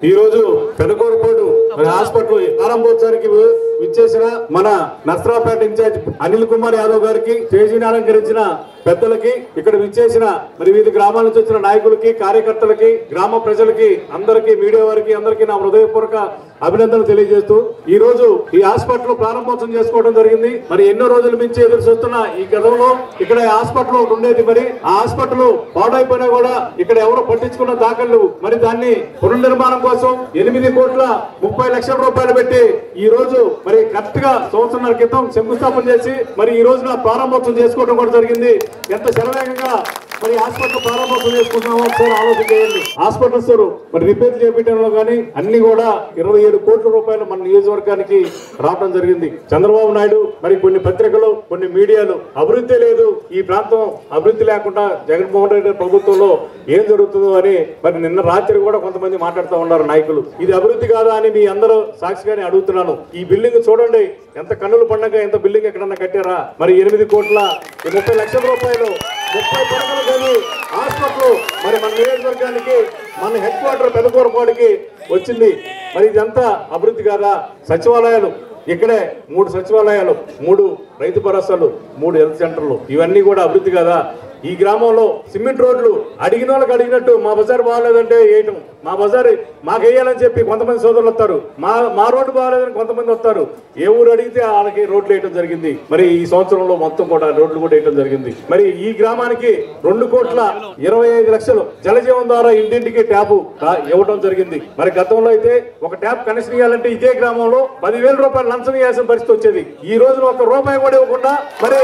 ఈ రోజు పెదకూరుపాడు హాస్పిటల్ ప్రారంభోత్సవానికి విచ్చేసిన మన నర్సరావుపేట ఇన్ఛార్జ్ అనిల్ కుమార్ యాదవ్ గారికి, స్టేజీని అలంకరించిన పెద్దలకి, ఇక్కడ విచ్చేసిన మరి వివిధ గ్రామాల నుంచి వచ్చిన నాయకులకి, కార్యకర్తలకి, గ్రామ ప్రజలకి, అందరికీ, మీడియా వారికి అందరికీ నా హృదయపూర్వక అభినందనలు తెలియజేస్తూ ఈ రోజు ఈ హాస్పిటల్ ప్రారంభోత్సవం చేసుకోవడం జరిగింది. మరి ఎన్నో రోజుల నుంచి ఎదురు చూస్తున్న ఈ గతంలో ఇక్కడ హాస్పిటల్ ఒకటి ఉండేది. మరి ఆ హాస్పిటల్ పాడైపోయినా కూడా ఇక్కడ ఎవరు పట్టించుకున్న దాఖలు. మరి దాన్ని పునర్నిర్మాణం కోసం 8,30,00,000 రూపాయలు పెట్టి ఈ రోజు మరి కరెక్ట్ గా సంవత్సరాల క్రితం శంకుస్థాపన చేసి మరి ఈ రోజున ప్రారంభోత్సవం చేసుకోవడం కూడా జరిగింది. ఎంత శరవేగంగా మరి హాస్పిటల్ ప్రారంభోత్సవం చేసుకుంటున్నామో ఒకసారి ఆలోచన చేయండి. హాస్పిటల్స్ మరి రిపేర్ చేయించడంలో కానీ అన్ని కూడా 27 కోట్ల రూపాయలు మన నియోజకవర్గానికి రావడం జరిగింది. చంద్రబాబు నాయుడు మరి కొన్ని పత్రికలు, కొన్ని మీడియాలు అభివృద్ధి లేదు, ఈ ప్రాంతం అభివృద్ధి లేకుండా జగన్మోహన్ రెడ్డి ప్రభుత్వంలో ఏం జరుగుతుందో అని మరి నిన్న రాత్రి కూడా కొంతమంది మాట్లాడుతూ ఉన్నారు నాయకులు. ఇది అభివృద్ధి కాదా అని మీ అందరూ సాక్షిగానే అడుగుతున్నాను. ఈ బిల్డింగ్ చూడండి, ఎంత కన్నులు పండగ, ఎంత బిల్డింగ్ ఎక్కడన్నా కట్టారా? మరి 8,30,00,000 రూపాయలు 30 పడకలు కలిగి హాస్పిటల్ మరి మన నియోజకవర్గానికి, మన హెడ్ క్వార్టర్ పెదకూరుపాడుకి వచ్చింది. మరి ఇదంతా అభివృద్ధి కాదా? సచివాలయాలు ఇక్కడే 3 సచివాలయాలు, 3 రైతు భరోసాలు, 3 హెల్త్ సెంటర్లు, ఇవన్నీ కూడా అభివృద్ధి కాదా? ఈ గ్రామంలో సిమెంట్ రోడ్లు అడిగిన వాళ్ళకి అడిగినట్టు మా బజార్ బాగాలేదంటే వేయటం, మా బజార్ మాకు వేయాలని చెప్పి కొంతమంది సోదరులు వస్తారు, మా రోడ్డు బాగాలేదని కొంతమంది వస్తారు. ఏ ఊరు అడిగితే వాళ్ళకి రోడ్లు వేయటం జరిగింది. మరి ఈ సంవత్సరంలో మొత్తం కూడా రోడ్లు కూడా వేయటం జరిగింది. మరి ఈ గ్రామానికి 2,25,00,000 జలజీవన్ ద్వారా ఇంటింటికి ట్యాప్ ఇవ్వడం జరిగింది. మరి గతంలో అయితే ఒక ట్యాప్ కనెక్షన్ ఇవ్వాలంటే ఇదే గ్రామంలో 10,000 రూపాయలు లంచం ఇవ్వాల్సిన పరిస్థితి వచ్చేది. ఈ రోజున ₹1 కూడా ఇవ్వకుండా మరి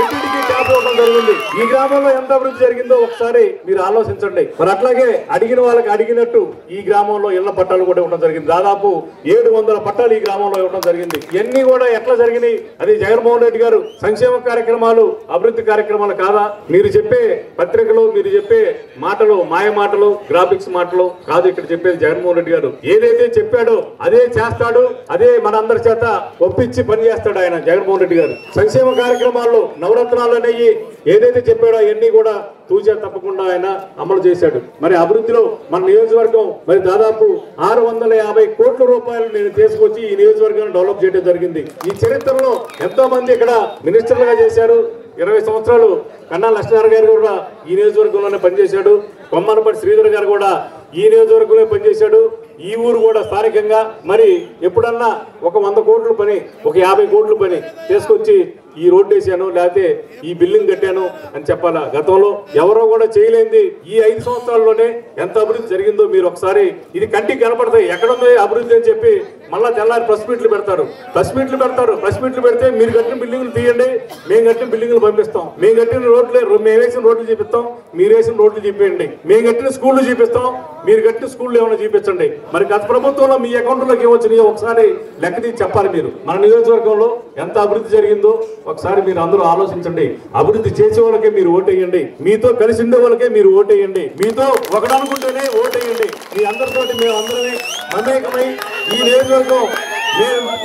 ఇంటింటికి ట్యాప్ ఇవ్వడం జరిగింది. ఈ గ్రామంలో ఎంత అభివృద్ధి జరిగిందో ఒకసారి మీరు ఆలోచించండి. మరి అట్లాగే అడిగిన వాళ్ళకి అడిగినట్టు ఈ గ్రామంలో ఇళ్ల పట్టాలు కూడా ఇవ్వడం జరిగింది. దాదాపు 700 పట్టాలు ఈ గ్రామంలో ఇవ్వడం జరిగింది. ఇవన్నీ కూడా ఎట్లా జరిగినాయి? అది జగన్మోహన్ రెడ్డి గారు సంక్షేమ కార్యక్రమాలు, అభివృద్ధి కార్యక్రమాలు కాదా? మీరు చెప్పే పత్రికలు, మీరు చెప్పే మాటలు మాయ మాటలు, గ్రాఫిక్స్ మాటలు కాదు. ఇక్కడ చెప్పేది జగన్మోహన్ రెడ్డి గారు ఏదైతే చెప్పాడో అదే చేస్తాడు, అదే మనందరి చేత ఒప్పించి పని చేస్తాడు ఆయన జగన్మోహన్ రెడ్డి గారు. సంక్షేమ కార్యక్రమాల్లో నవరత్నాలు అనేవి ఏదైతే చెప్పాడో అవన్నీ కూడా తూచా తప్పకుండా ఆయన అమలు చేశాడు. మరి అభివృద్ధిలో మన నియోజకవర్గం మరి దాదాపు 650 కోట్ల రూపాయలు నేను తీసుకొచ్చి ఈ నియోజకవర్గాన్ని డెవలప్ చేయడం జరిగింది. ఈ చరిత్రలో ఎంతో మంది ఇక్కడ మినిస్టర్లుగా చేశారు. 20 సంవత్సరాలు కన్నా లక్ష్మీనారాయణ గారు కూడా ఈ నియోజకవర్గంలోనే పనిచేశాడు. కొమ్మనపల్లి శ్రీధర్ గారు కూడా ఈ నియోజకవర్గంలో పనిచేశాడు. ఈ ఊరు కూడా స్థానికంగా మరి ఎప్పుడన్నా ఒక 100 కోట్ల పని, ఒక 50 కోట్ల పని తీసుకొచ్చి ఈ రోడ్డు వేసాను, లేకపోతే ఈ బిల్డింగ్ కట్టాను అని చెప్పాలా? గతంలో ఎవరో కూడా చేయలేంది ఈ 5 సంవత్సరాల్లోనే ఎంత అభివృద్ధి జరిగిందో మీరు ఒకసారి ఇది కంటికి కనపడతాయి. ఎక్కడుందో అభివృద్ధి అని చెప్పి మళ్ళా తెల్లారి ప్రెస్ మీట్లు పెడతారు. ప్రెస్ మీట్లు పెడితే మీరు కట్టిన బిల్డింగ్లు తీయండి, మేము కట్టిన బిల్డింగ్లు పంపిస్తాం, మేము కట్టిన రోడ్లు, మేము వేసిన రోడ్లు చూపిస్తాం, మీరు వేసిన రోడ్లు చూపించండి, మేము కట్టిన స్కూళ్ళు చూపిస్తాం, మీరు కట్టిన స్కూళ్ళు ఏమైనా చూపించండి. మరి గత ప్రభుత్వంలో మీ అకౌంట్లోకి ఏమొచ్చినాయో ఒకసారి లెక్క తీసి చెప్పాలి. మీరు మన నియోజకవర్గంలో ఎంత అభివృద్ధి జరిగిందో ఒకసారి మీరు అందరూ ఆలోచించండి. అభివృద్ధి చేసే వాళ్ళకే మీరు ఓటేయండి, మీతో కలిసి ఉండే వాళ్ళకే మీరు ఓటేయండి, మీతో ఒకడనుకుంటేనే ఓటేయండి. మీ అందరితోటి మేము అందరినీ మమేకమై ఈ నియోజకవర్గం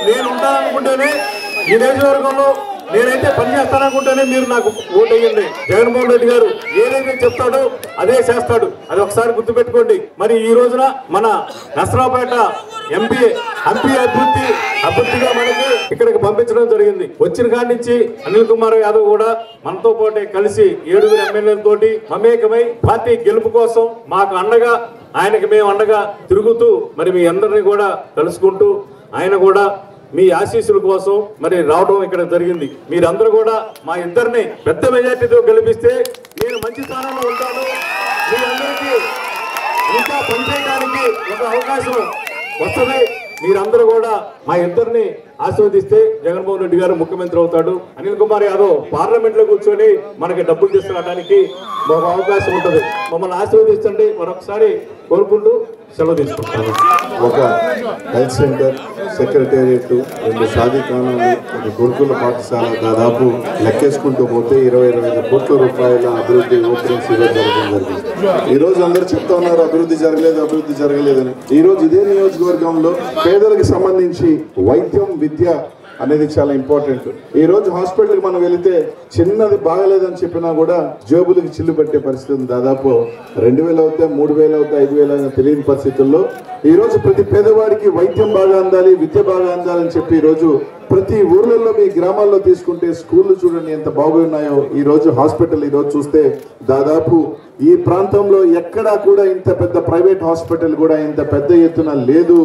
నేను ఉంటాననుకుంటేనే, ఈ నియోజకవర్గంలో నేనైతే పనిచేస్తాననుకుంటేనే మీరు నాకు ఓటేయండి. జగన్మోహన్ రెడ్డి గారు ఏదైతే చెప్తాడో అదే చేస్తాడు, అది ఒకసారి గుర్తుపెట్టుకోండి. మరి ఈ రోజున మన నర్సరావుపేట ఎంపీ అభివృద్ధిగా మనకి ఇక్కడికి పంపించడం జరిగింది. వచ్చిన కాడి నుంచి అనిల్ కుమార్ యాదవ్ కూడా మనతో పాటు కలిసి 7 ఎమ్మెల్యేలతోటి మమేకమై పార్టీ గెలుపు కోసం మాకు అండగా, ఆయనకి మేము అండగా తిరుగుతూ మరి మీ అందరినీ కూడా కలుసుకుంటూ ఆయన కూడా మీ ఆశీస్సుల కోసం మరి రావడం ఇక్కడ జరిగింది. మీరందరూ కూడా మా ఇద్దరిని పెద్ద మెజార్టీతో గెలిపిస్తే నేను మంచి స్థానంలో ఉంటాను. మీ అందరికీ ఇంకా పనిచేయడానికి ఒక అవకాశం వస్తుంది. మీరందరూ కూడా మా ఇద్దరిని ఆశీర్వదిస్తే జగన్మోహన్ రెడ్డి గారు ముఖ్యమంత్రి అవుతాడు. అనిల్ కుమార్ యాదవ్ పార్లమెంట్ లో కూర్చొని మనకి డబ్బులు తీసుకురావడానికి ఒక అవకాశం ఉంటుంది. మమ్మల్ని ఆశీర్వదించండి మరొకసారి కోరుకుంటూ సెలవు తీసుకుంటాను. ఒక హెల్త్ సెంటర్, సెక్రటేరియట్, 2 షాదీఖానాలు, ఒక గురుకుల పాఠశాల, దాదాపు లెక్కేసుకుంటూ పోతే 25 కోట్ల రూపాయల అభివృద్ధి ఓపెనింగ్స్ ఈరోజు జరగడం జరిగింది. ఈ రోజు అందరూ చెప్తా ఉన్నారు అభివృద్ధి జరగలేదని. ఈ రోజు ఇదే నియోజకవర్గంలో పేదలకు సంబంధించి వైద్యం, విద్య అనేది చాలా ఇంపార్టెంట్. ఈ రోజు హాస్పిటల్కి మనం వెళితే చిన్నది బాగలేదని చెప్పినా కూడా జేబులకి చిల్లు పెట్టే పరిస్థితి ఉంది. దాదాపు 2000 అవుతాయి, 3000 అవుతాయి, 5000 తెలియని పరిస్థితుల్లో ఈ రోజు ప్రతి పేదవాడికి వైద్యం బాగా అందాలి, విద్య బాగా అందాలని చెప్పి ఈ రోజు ప్రతి ఊర్లలో మీ గ్రామాల్లో తీసుకుంటే స్కూళ్ళు చూడండి ఎంత బాగున్నాయో. ఈ రోజు హాస్పిటల్ ఈ రోజు చూస్తే దాదాపు ఈ ప్రాంతంలో ఎక్కడా కూడా ఇంత పెద్ద ప్రైవేట్ హాస్పిటల్ కూడా ఇంత పెద్ద ఎత్తున లేదు.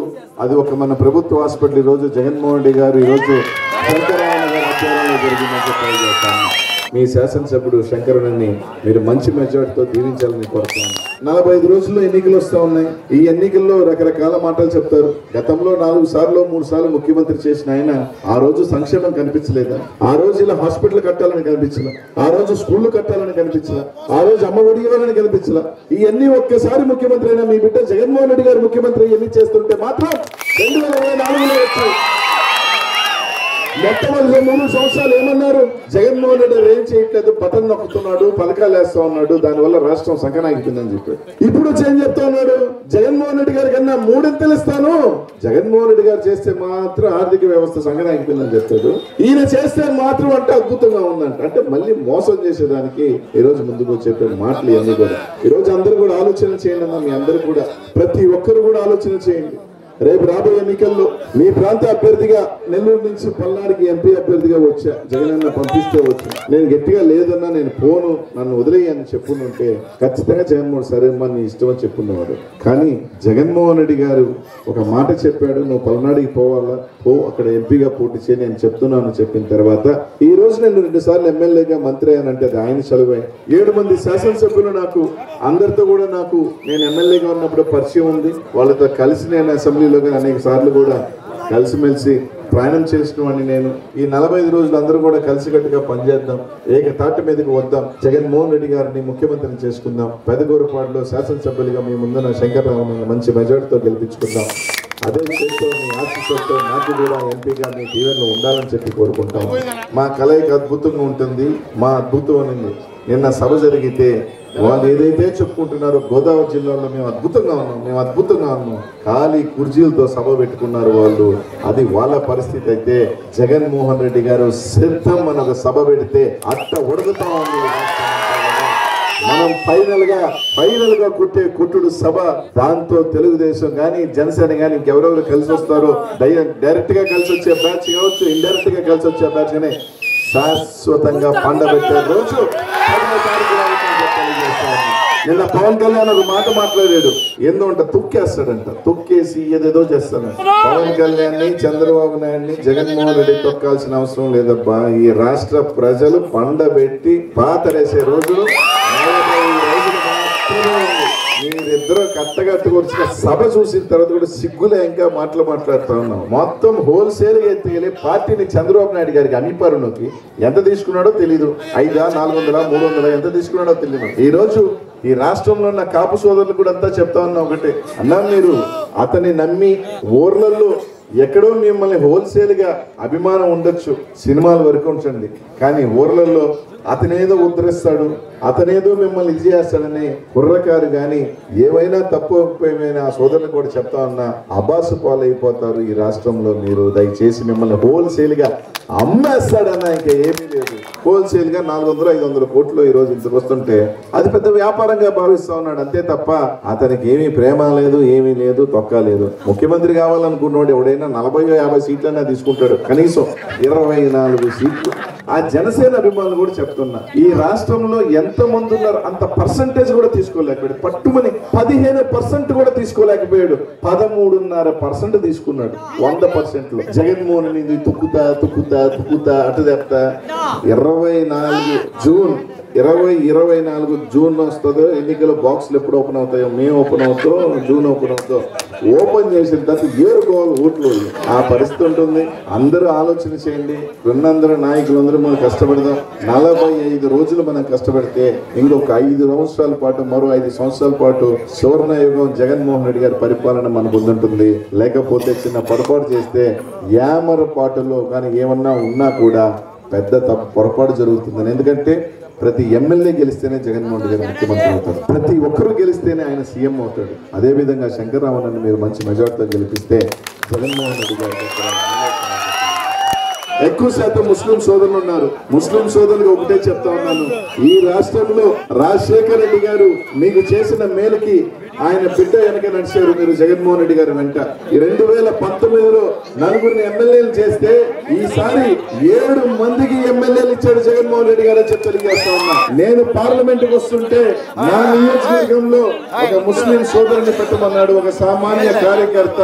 అది ఒక మన ప్రభుత్వ హాస్పిటల్. ఈ రోజు జగన్మోహన్ రెడ్డి గారు ఈ రోజు శంకరరావు గారి ఆధ్వర్యంలో జరిగిందని చెప్పి మీ శాసనసభ్యుడు శంకరరావుని మీరు మంచి మెజార్టీతో దీవించాలని కోరుతున్నాను. 45 రోజుల్లో ఎన్నికలు వస్తూ ఉన్నాయి. ఈ ఎన్నికల్లో రకరకాల మాటలు చెప్తారు. గతంలో 4 సార్లు 3 సార్లు ముఖ్యమంత్రి చేసిన ఆయన ఆ రోజు సంక్షేమం కనిపించలేదా? ఆ రోజు ఇలా హాస్పిటల్ కట్టాలని కనిపించలా? ఆ రోజు స్కూళ్లు కట్టాలని కనిపించలా? ఆ రోజు అమ్మ ఒడి ఇవ్వాలని కనిపించలా? ఇవన్నీ ఒక్కసారి ముఖ్యమంత్రి అయినా మీ బిడ్డ జగన్మోహన్ రెడ్డి గారు ముఖ్యమంత్రి ఎన్ని చేస్తుంటే మాత్రం 2024లో వచ్చాయి. మొట్టమొదటి 3 సంవత్సరాలు ఏమన్నారు? జగన్మోహన్ రెడ్డి ఏం చేయట్లేదు, బటన్ నొక్కుతున్నాడు, పలకాలు వేస్తా ఉన్నాడు, దానివల్ల రాష్ట్రం సంకనాగిపోయిందని చెప్పి ఇప్పుడు వచ్చి ఏం చెప్తా ఉన్నాడు? జగన్మోహన్ రెడ్డి గారి కన్నా 3 ఇస్తాను, జగన్మోహన్ రెడ్డి గారు చేస్తే మాత్రం ఆర్థిక వ్యవస్థ సంకనాగిపోయిందని చెప్తాడు. ఈయన చేస్తే మాత్రం అంటే అద్భుతంగా ఉందంట. అంటే మళ్ళీ మోసం చేసేదానికి ఈ రోజు ముందుకు చెప్పే మాటలు ఇవన్నీ కూడా. ఈ రోజు అందరూ కూడా ఆలోచన చేయండి అన్న, మీ అందరూ కూడా ప్రతి ఒక్కరు కూడా ఆలోచన చేయండి. రేపు రాబోయే ఎన్నికల్లో మీ ప్రాంత అభ్యర్థిగా నెల్లూరు నుంచి పల్నాడుకి ఎంపీ అభ్యర్థిగా వచ్చా. జగనన్న పంపిస్తే వచ్చా. నేను గట్టిగా లేదన్నా, నేను పోను, నన్ను వదిలేయని చెప్పుకుంటే ఖచ్చితంగా జగన్మోహన్ సరేమ్మా నీ ఇష్టం అని చెప్పుకున్నవాడు. కానీ జగన్మోహన్ రెడ్డి గారు ఒక మాట చెప్పాడు, నువ్వు పల్నాడుకి పోవాలా, పో, అక్కడ ఎంపీగా పోటీ చేయి, నేను చెప్తున్నాను చెప్పిన తర్వాత ఈ రోజు నేను 2 సార్లు ఎమ్మెల్యేగా మంత్రి అయ్యానంటే అది ఆయన చలువే. 7 మంది శాసనసభ్యులు నాకు అందరితో కూడా నాకు నేను ఎమ్మెల్యేగా ఉన్నప్పుడు పరిచయం ఉంది. వాళ్ళతో కలిసి నేను అసెంబ్లీలో అనేక సార్లు కూడా కలిసిమెలిసి ప్రయాణం చేసిన వాడిని నేను. ఈ 45 రోజులు అందరూ కూడా కలిసికట్టుగా పనిచేద్దాం, ఏకతాటి మీదకి వద్దాం, జగన్మోహన్ రెడ్డి గారిని ముఖ్యమంత్రిని చేసుకుందాం, పెదగూరుపాడులో శాసనసభ్యులుగా మీ ముందున్న శంకరరావుని మంచి మెజార్టీతో గెలిపించుకుందాం. అదే చేస్తూ మీ ఆశీస్సులతో నాకు కూడా ఎంపీగా మీ దీవెనలో ఉండాలని చెప్పి కోరుకుంటాం. మా కలయిక అద్భుతంగా ఉంటుంది. మా అద్భుతం అనేది నిన్న సభ జరిగితే వాళ్ళు ఏదైతే చెప్పుకుంటున్నారో గోదావరి జిల్లాలో మేము అద్భుతంగా ఉన్నాం, మేము అద్భుతంగా ఉన్నాం, ఖాళీ కుర్చీలతో సభ పెట్టుకున్నారు వాళ్ళు. అది వాళ్ళ పరిస్థితి. అయితే జగన్మోహన్ రెడ్డి గారు సిద్ధం మన ఒక సభ పెడితే అట్ట ఉడకుతా ఉంది. మనం ఫైనల్ గా కొట్టే కొట్టుడు సభ. దాంతో తెలుగుదేశం కానీ జనసేన కానీ ఇంకెవరెవరు కలిసి వస్తారో డైరెక్ట్ గా కలిసి వచ్చే బ్యాచ్ కావచ్చు, ఇండైరెక్ట్ గా కలిసి వచ్చే బ్యాచ్ కానీ శాశ్వతంగా పండబెట్టే రోజు నిన్న పవన్ కళ్యాణ్ ఒక మాట మాట్లాడాడు. ఏందో అంట తొక్కేస్తాడంట, తొక్కేసి ఏదేదో చేస్తాడు. పవన్ కళ్యాణ్ ని, చంద్రబాబు నాయుడిని, జగన్మోహన్ రెడ్డి తొక్కాల్సిన అవసరం లేదబ్బా. ఈ రాష్ట్ర ప్రజలు పండబెట్టి పాతరేసే రోజులు 40 రోజులు మాత్రమే ఉంది. మీరిద్దరూ కట్టగట్టుకొచ్చిన సభ చూసిన తర్వాత కూడా సిగ్గులే ఇంకా మాట్లాడుతూ ఉన్నాం. మొత్తం హోల్సేల్ గా ఎత్తుకెళ్ళి పార్టీని చంద్రబాబు నాయుడు గారికి అనిపరులోకి ఎంత తీసుకున్నాడో తెలీదు. 500, 400, 300 ఎంత తీసుకున్నాడో తెలియదు. ఈ రోజు ఈ రాష్ట్రంలో ఉన్న కాపు సోదరులు కూడా అంతా చెప్తా ఉన్నా ఒకటే, అన్నా మీరు అతన్ని నమ్మి ఊర్లలో ఎక్కడో మిమ్మల్ని హోల్సేల్ గా అభిమానం ఉండొచ్చు, సినిమాల వరకు ఉంచండి, కానీ ఊర్లలో అతనేదో ఉద్ధరిస్తాడు, అతనేదో మిమ్మల్ని ఇది చేస్తాడని కుర్రకారు కానీ ఏమైనా తప్పు ఏమైనా ఆ సోదరులు కూడా చెప్తా ఉన్నా అబాసు పాలైపోతారు. ఈ రాష్ట్రంలో మీరు దయచేసి మిమ్మల్ని హోల్సేల్ గా అమ్మేస్తాడన్నా ఇంకా ఏమీ లేదు. హోల్సేల్ గా 400-500 కోట్లు ఈ రోజు ఇంతకు వస్తుంటే అది పెద్ద వ్యాపారంగా భావిస్తా ఉన్నాడు అంతే తప్ప అతనికి ఏమీ ప్రేమ లేదు, ఏమీ లేదు, తొక్క లేదు. ముఖ్యమంత్రి కావాలనుకున్నాడు ఎవడైనా 40-50 సీట్లైనా తీసుకుంటాడు, కనీసం 24 సీట్లు. ఆ జనసేన అభిమానులు కూడా చెప్తున్నా, ఈ రాష్ట్రంలో ఎంత మంది ఉన్నారు అంత పర్సంటేజ్ కూడా తీసుకోలేకపోయాడు. పట్టుమని 15% కూడా తీసుకోలేకపోయాడు. 13.5% తీసుకున్నాడు 100% లో. జగన్మోహన్ రెడ్డి తుక్కుతా అటు తెప్తా 24 జూన్ వస్తుందో ఎన్నికల బాక్సులు ఎప్పుడు ఓపెన్ అవుతాయో, మేము ఓపెన్ అవుతాం, జూన్ ఓపెన్ అవుతాం. ఓపెన్ చేసిన తర్వాత ఏరుకోవాలి ఓట్లు. ఆ పరిస్థితి ఉంటుంది. అందరూ ఆలోచన చేయండి. రెండందరూ నాయకులందరూ మనం కష్టపడదాం. 45 రోజులు మనం కష్టపడితే ఇంకొక 5 సంవత్సరాల పాటు, మరో 5 సంవత్సరాల పాటు సువర్ణయుగం జగన్మోహన్ రెడ్డి గారి పరిపాలన మన ముందుంటుంది. లేకపోతే చిన్న పొరపాటు చేస్తే యామరపాటులో కానీ ఏమన్నా ఉన్నా కూడా పెద్ద పొరపాటు జరుగుతుందని. ఎందుకంటే ప్రతి ఎమ్మెల్యే గెలిస్తేనే జగన్మోహన్ రెడ్డి గారు ముఖ్యమంత్రి అవుతారు, ప్రతి ఒక్కరూ గెలిస్తేనే ఆయన సీఎం అవుతాడు. అదేవిధంగా శంకరరావుని మీరు మంచి మెజార్టీతో గెలిపిస్తే జగన్మోహన్ రెడ్డి గారు ఎక్కువ శాతం ముస్లిం సోదరులు ఉన్నారు. ముస్లిం సోదరులకు ఒకటే చెప్తా ఉన్నాను, ఈ రాష్ట్రంలో రాజశేఖర రెడ్డి గారు మీకు చేసిన మేలుకి ఆయన బిడ్డ వెనక నడిచారు మీరు జగన్మోహన్ రెడ్డి గారు వెంట. 2019లో 4 ఎమ్మెల్యేలు చేస్తే ఈసారి 7 మందికి ఎమ్మెల్యేలు ఇచ్చాడు జగన్మోహన్ రెడ్డి గారు చెప్పి తెలియజేస్తా ఉన్నా. నేను పార్లమెంట్ కు వస్తుంటే నా నియోజకవర్గంలో ఒక ముస్లిం సోదరుని పెట్టమన్నాడు. ఒక సామాన్య కార్యకర్త,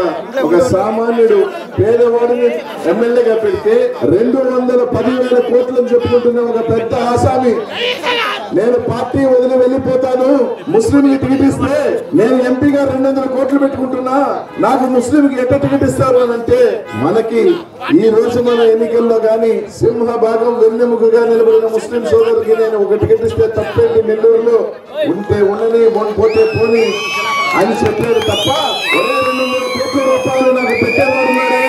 ఒక సామాన్యుడు పేదవాడిని ఎమ్మెల్యేగా పెడితే 210,000 కోట్లను చెప్పుకుంటున్న ఒక పెద్ద ఆసామి నేను పార్టీ వదిలి వెళ్ళిపోతాను, ముస్లింకి టికెట్ ఇస్తే నేను ఎంపీగా 200 కోట్లు పెట్టుకుంటున్నా, నాకు ముస్లింకి ఎట్ట టికెట్ ఇస్తారు అని అంటే, మనకి ఈ రోజు మన ఎన్నికల్లో గాని సింహభాగం వెన్నెముకగా నిలబడిన ముస్లిం సోదరుడికి నేను ఒక టికెట్ ఇస్తే తప్పేంటి, నెల్లూరులో ఉంటే ఉండని పోతే పోని అని చెప్పాడు తప్ప 200 కోట్ల రూపాయలు నాకు పెట్టేవాడు ఉన్నాడే,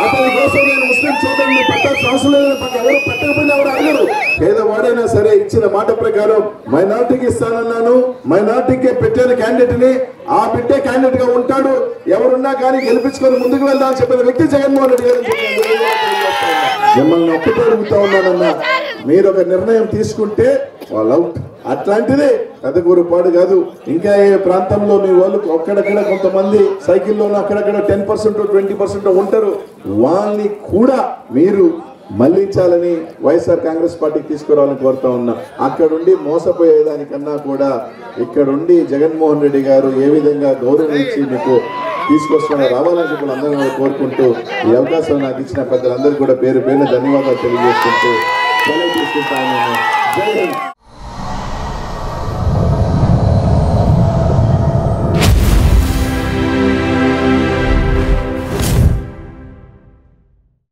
అతని కోసం నేను ముస్లిం సోదరుని పెట్టాల్సిన అవసరం లేదు. ఎవరు పెట్టకపోయినా ఎవరు అడగరు. పేదవాడైనా సరే ఇచ్చిన మాట ప్రకారం మైనార్టీకి ఇస్తానన్నాను, మైనార్టీకి పెట్టిన క్యాండిడేట్ ని ఆ పెట్టే క్యాండిడేట్ గా ఉంటాడు, ఎవరున్నా కానీ గెలిపించుకొని ముందుకు వెళ్దాం అని చెప్పిన వ్యక్తి జగన్మోహన్ రెడ్డి గారు. మిమ్మల్ని ఒక్కటే అడుగుతా ఉన్నానన్నా, మీరు ఒక నిర్ణయం తీసుకుంటే వాళ్ళు అవుట్. అట్లాంటిదే పెద్దగూరుపాడు కాదు, ఇంకా ఏ ప్రాంతంలో మీ వాళ్ళు అక్కడక్కడ కొంతమంది సైకిల్లోనూ అక్కడక్కడ 10% 20% ఉంటారు, వాళ్ళని కూడా మీరు మళ్లించాలని వైఎస్ఆర్ కాంగ్రెస్ పార్టీకి తీసుకురావాలని కోరుతా ఉన్నా. అక్కడుండి మోసపోయేదానికన్నా కూడా ఇక్కడుండి జగన్మోహన్ రెడ్డి గారు ఏ విధంగా గౌరవించి మీకు తీసుకొస్తున్నా రావాలని చెప్పి అందరూ కోరుకుంటూ ఈ అవకాశం నాకు ఇచ్చిన పెద్దలందరూ కూడా పేరు పేరున ధన్యవాదాలు తెలియజేసుకుంటూ సెలవు తీసుకుంటాను. జై హింద్.